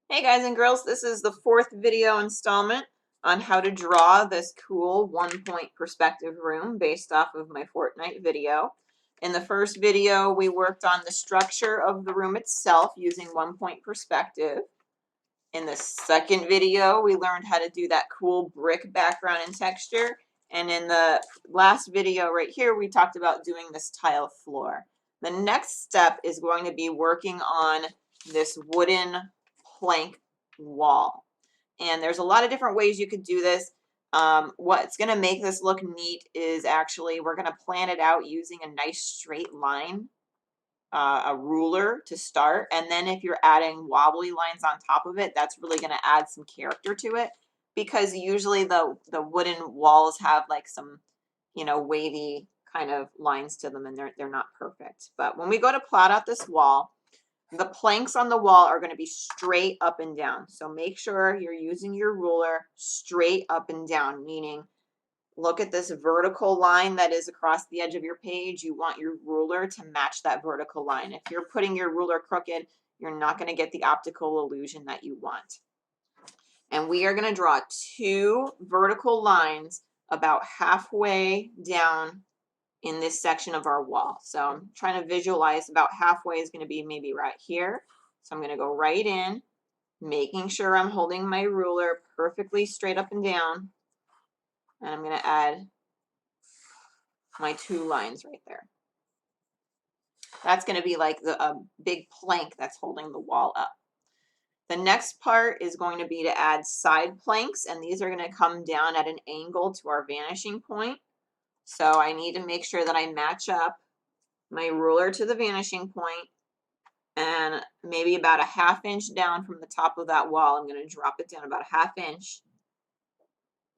Hey guys and girls, this is the fourth video installment on how to draw this cool one-point perspective room based off of my Fortnite video. In the first video, we worked on the structure of the room itself using one-point perspective. In the second video, we learned how to do that cool brick background and texture. And in the last video right here, we talked about doing this tile floor. The next step is going to be working on this wooden plank wall. And there's a lot of different ways you could do this. What's going to make this look neat is actually we're going to plan it out using a nice straight line, a ruler to start. And then if you're adding wobbly lines on top of it, that's really going to add some character to it, because usually the wooden walls have like some, wavy kind of lines to them, and they're not perfect. But when we go to plot out this wall, the planks on the wall are going to be straight up and down. So make sure you're using your ruler straight up and down, meaning look at this vertical line that is across the edge of your page. You want your ruler to match that vertical line. If you're putting your ruler crooked, you're not going to get the optical illusion that you want. And we are going to draw two vertical lines about halfway down in this section of our wall. So I'm trying to visualize about halfway is going to be maybe right here. So I'm going to go right in, making sure I'm holding my ruler perfectly straight up and down. And I'm going to add my two lines right there. That's going to be like a big plank that's holding the wall up. The next part is going to be to add side planks, and these are going to come down at an angle to our vanishing point. So I need to make sure that I match up my ruler to the vanishing point, and maybe about a ½ inch down from the top of that wall, I'm going to drop it down about a ½ inch,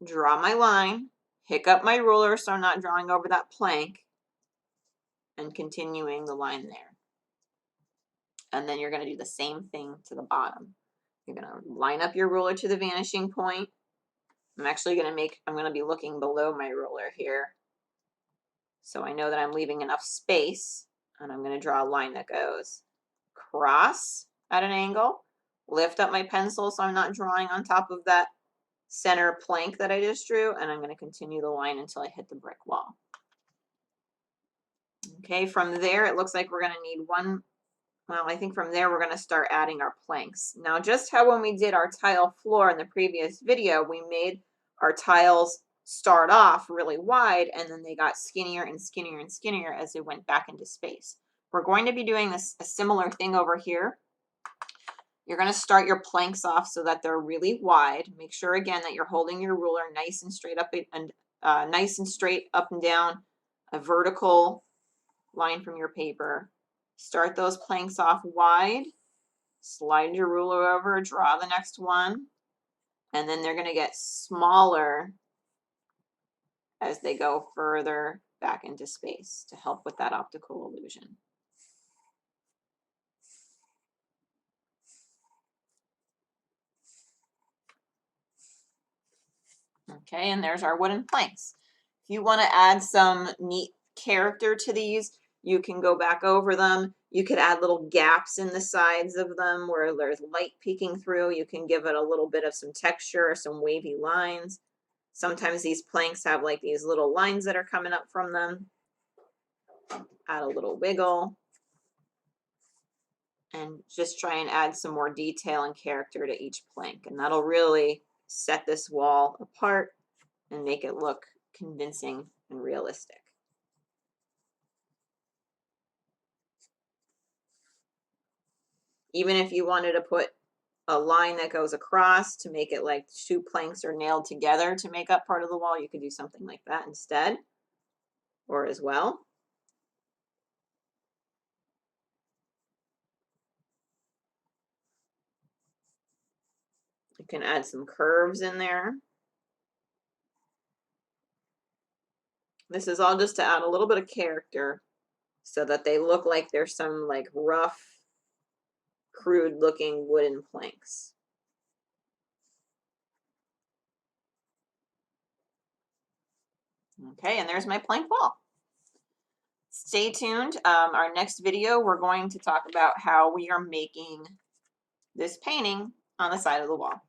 draw my line, pick up my ruler so I'm not drawing over that plank, and continuing the line there. And then you're going to do the same thing to the bottom. You're going to line up your ruler to the vanishing point. I'm going to be looking below my ruler here, so I know that I'm leaving enough space, and I'm going to draw a line that goes across at an angle, lift up my pencil so I'm not drawing on top of that center plank that I just drew, and I'm going to continue the line until I hit the brick wall. Okay, from there it looks like we're going to need I think from there we're going to start adding our planks. Now, just how when we did our tile floor in the previous video, we made our tiles start off really wide, and then they got skinnier and skinnier and skinnier as they went back into space. We're going to be doing a similar thing over here. You're going to start your planks off so that they're really wide. Make sure again that you're holding your ruler nice and straight up and down, a vertical line from your paper. Start those planks off wide, slide your ruler over, draw the next one, and then they're going to get smaller as they go further back into space to help with that optical illusion. Okay, and there's our wooden planks. If you want to add some neat character to these, you can go back over them. You could add little gaps in the sides of them where there's light peeking through. You can give it a little bit of some texture, some wavy lines. Sometimes these planks have like these little lines that are coming up from them. Add a little wiggle. And just try and add some more detail and character to each plank. And that'll really set this wall apart and make it look convincing and realistic. Even if you wanted to put a line that goes across to make it like two planks are nailed together to make up part of the wall, you could do something like that instead, or as well. You can add some curves in there. This is all just to add a little bit of character so that they look like there's some like rough, crude looking wooden planks. Okay, and there's my plank wall. Stay tuned. Our next video, we're going to talk about how we are making this painting on the side of the wall.